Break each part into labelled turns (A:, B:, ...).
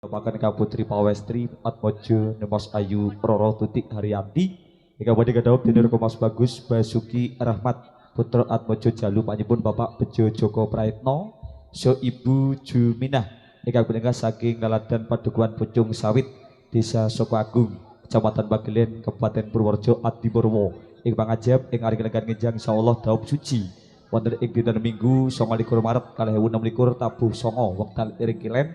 A: Pakan Kak Putri Pawestri Atmojo Nemos Ayu Roro Tutik Haryanti Ika Badi Kadaup Dinur Komas Bagus Basuki Rahmat Putra Atmojo Jalu Panjipun Bapak Bejo Joko Praetno So Ibu Juminah Ika Bedenga saking Naladan Padukuhan Pucung Sawit Desa Soko Agung Kecamatan Bagelen Kabupaten Purworejo Adi Purwo Ing pangajab ing ari kelegan ngenjang insyaallah daup suci wonten ing dinten Minggu 29 Maret 2026 tabuh songo wekdal iring kilen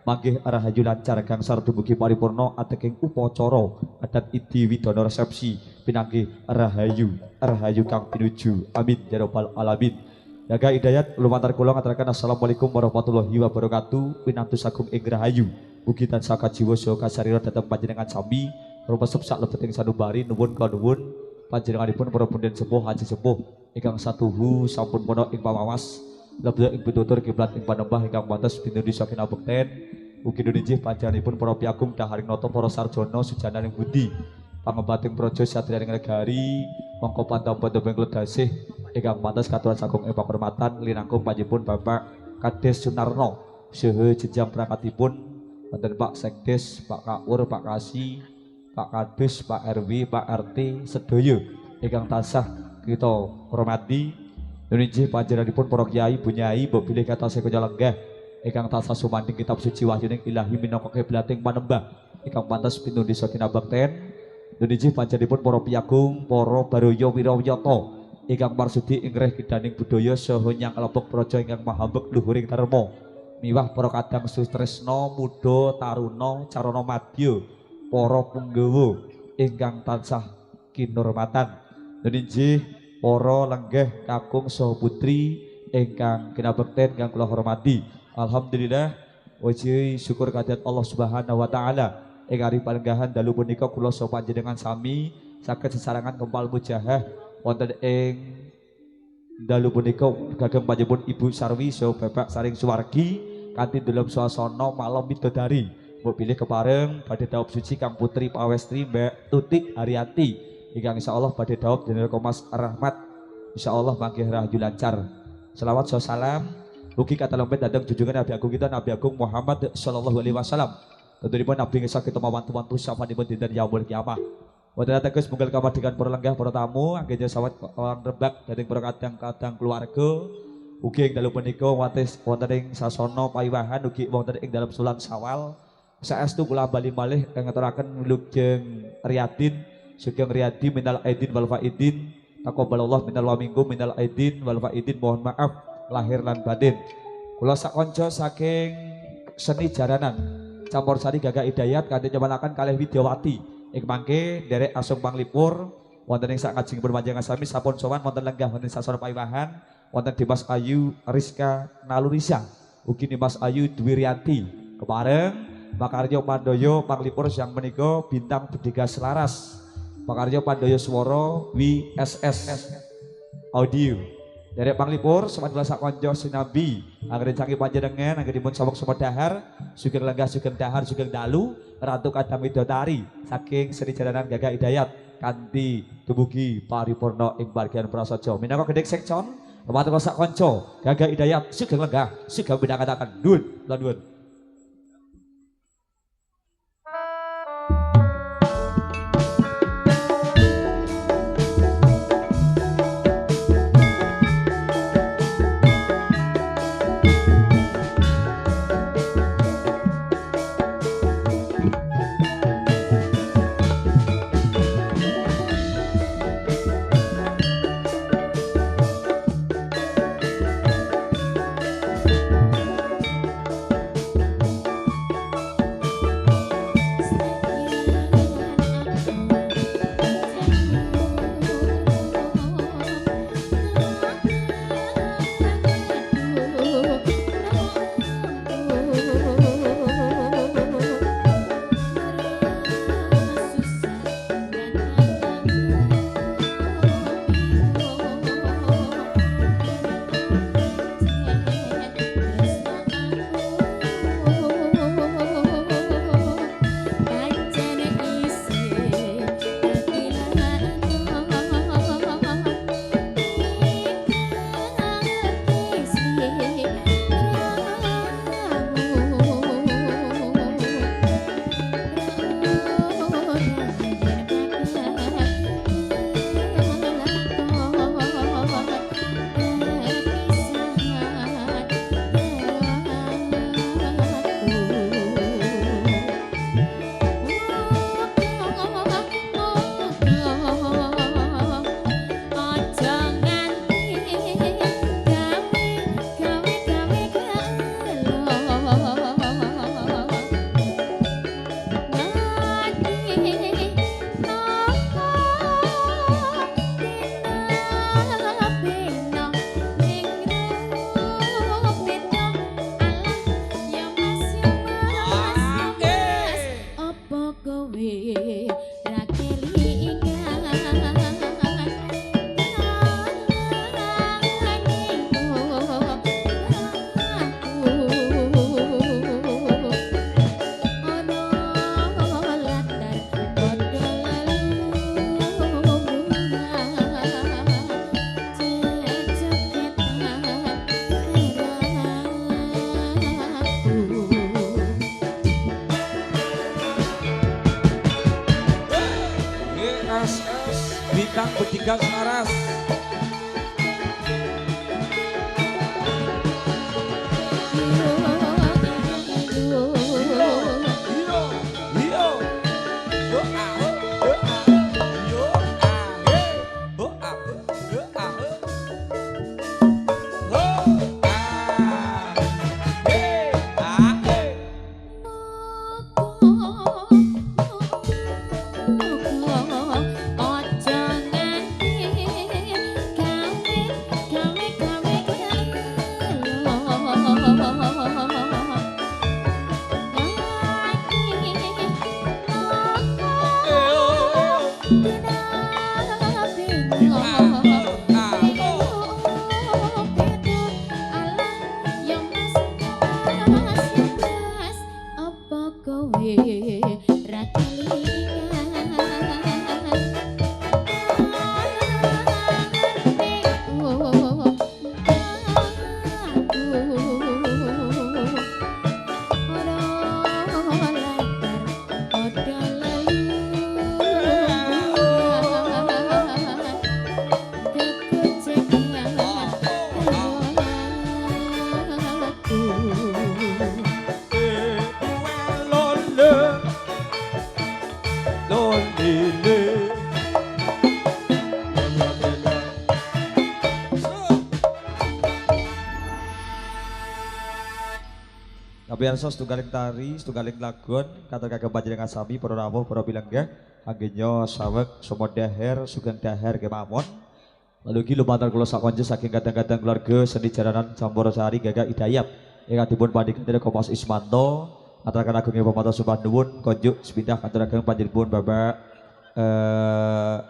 A: manggih rahayu lancar gangsal dumugi paripurna ateking upacara adat idi widana resepsi pinanggih rahayu kang pinuju amin ya rabbal alamin. Jaga hidayat lumantar kula ngaturaken assalamualaikum warahmatullahi wabarakatuh. Pinantus agung ing rahayu mugi tansah kajiwa saha kasarira dhateng panjenengan sami rumesep sak lebeting sanubari nuwun kanuwun panjenenganipun para punden sepuh haji sepuh ingkang satuhu sampun pono ing pamawas lebet ing pitutur kiblat ing panembah ingkang pantes binudi saking abekten ugi nunjih panjenenganipun para piagung daharing nata para sarjana sujananing budi pangembating praja satriyaning negari mongko pantampa dhateng ledasih ingkang pantes katuran sagung ing pakurmatan linangkung panjenenganipun Bapak Kades Sunarno saha jenjang prangkatipun wonten Pak Sekdes, Pak Kaur, Pak Kasi, Pak Kadus, Pak RW, Pak RT sedaya ingkang tansah kita hormati nunjih panjenenganipun para kiai, bunyai, mbok bilih kata sekaya lenggah ingkang tansah sumandhing kitab suci wahyuning ilahi minangka kiblating panembah ingkang pantes pinundi saking abekten nunjih panjenenganipun para piagung, para baraya wirawiyata ingkang marsudi ingreh kidaning budaya saha nyang kelompok praja ingkang mahambek luhuring dharma miwah para kadang sutresna muda taruna carana madya para punggawa ingkang tansah kinurmatan nunjih para lenggah kakung saha putri ingkang kinabekten ingkang kula hormati. Alhamdulillah waji syukur kehadirat Allah Subhanahu wa taala ing ari palenggahan dalu punika kula saha panjenengan sami saged sesarengan kempal mujahah wonten ing dalu punika kagem panjenengan Ibu Sarwi saha Bapak Saring Suwargi kanthi dalam suasana malam bidodari mbok pilih kepareng badhe daup suci Kang Putri Pawestri Mbak Tutik Haryanti ingkang insyaallah badhe daup Dinur Komas Rahmat insyaallah mangke rahayu lancar. Selawat salam ugi katalempet dhateng junjungan Nabi Agung kita Nabi Agung Muhammad sallallahu alaihi wasallam. Tentunipun Nabi ngesah kita mawantu-wantu sapanipun dinten yaumul kiamah. Wonten ateges munggal kamardikan para lenggah para tamu anggen sawet orang rebak dhateng para kadang-kadang keluarga ugi ing dalu punika wonten ing sasana pawiwahan ugi wonten ing dalam sulan Syawal. Saestu kula bali malih ngaturaken wilujeng riyadin sugeng riyadi minal aidin wal faidin taqabbalallah minal wa minkum minal aidin wal faidin mohon maaf lahir lan batin. Kula sak kanca saking seni jaranan campur sari Gagak Hidayat kanthi nyepanaken kalih Widyawati ing mangke nderek asung panglipur wonten ing sak kajengipun panjenengan sami sampun sowan wonten lenggah wonten sasana pawiwahan wonten Dimas Ayu Rizka Nalurisa ugi Dimas Ayu Dwirianti kepareng Pakaryo Pandoyo panglipur yang menika bintang Bedega Selaras Pakaryo Pandoyo Swara WSS Audio dari panglipur sowan kula sak kanca sinambi anggere canggih panjenengan anggere dipun saweg semedahar sugeng lenggah sugeng dahar sugeng dalu Ratu Kadang Widodari saking Sri Jalanan Gagak Hidayat kanthi dumugi paripurna ing bagian prasaja minangka gedhek sekcon lumantar kula sak kanca Gagak Hidayat sugeng lenggah sugeng bidhangetaken nuwun lan nuwun.
B: gas laras.
A: Kabiarsa setunggaling tari, setunggaling lagon, kata kagem panjenengan sami para rawuh, para pilengga, anggenyo saweg semua daher, sugeng daher kemawon. Lalu iki lumantar kula sakonje saking kadang-kadang keluarga seni jaranan Campur Sari Gagak Hidayat. Ingkang dipun pandhikaken Kompas Ismanto, aturaken agunging pamatos sembah nuwun konjuk sepindah aturaken panjenengan Bapak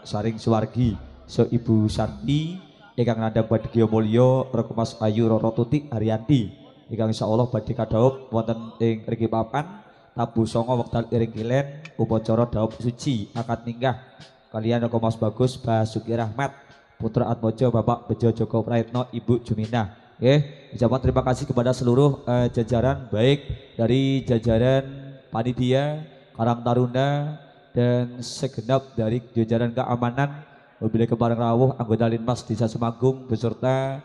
A: Saring Suwargi, so Ibu Santi, ingkang nandhang badhe mulya Rekomas Ayu Roro Tutik Haryanti. Ingkang insyaallah badhe kadhawuh wonten ing mriki papan tabu songo wekdal iring kilen upacara dhawuh suci akad nikah kaliyan Mas Bagus Basuki Rahmat putra Atmojo Bapak Bejo Joko Praetno Ibu Juminah. Nggih, ucapan terima kasih kepada seluruh jajaran baik dari jajaran panitia, Karang Taruna dan segenap dari jajaran keamanan mobil kebareng rawuh anggota Linmas Desa Semanggung beserta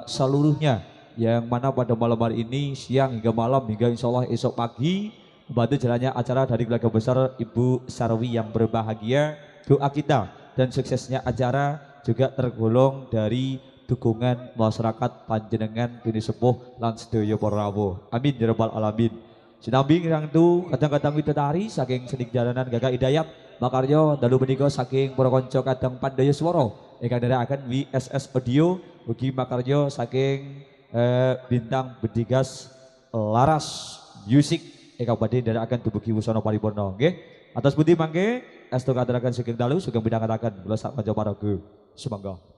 A: seluruhnya yang mana pada malam hari ini siang hingga malam hingga insya Allah esok pagi membantu jalannya acara dari keluarga besar Ibu Sarwi yang berbahagia. Doa kita dan suksesnya acara juga tergolong dari dukungan masyarakat panjenengan kini sepuh lan sedaya para rawuh. Amin ya rabbal alamin. Sinambi kirang tu kadang-kadang widodari saking seni jalanan Gagak Hidayat makarya dalu menika saking para kanca kadang pandaya swara ingkang nderekaken WSS Audio ugi makarya saking bintang Bedigas Laras Music ingkang badhe nderekaken dumugi wusana paripurna. Nggih, atas pundi mangke estu katuraken saking dalu sugeng bidhang kataken kula sak panca paraga. Sumangga.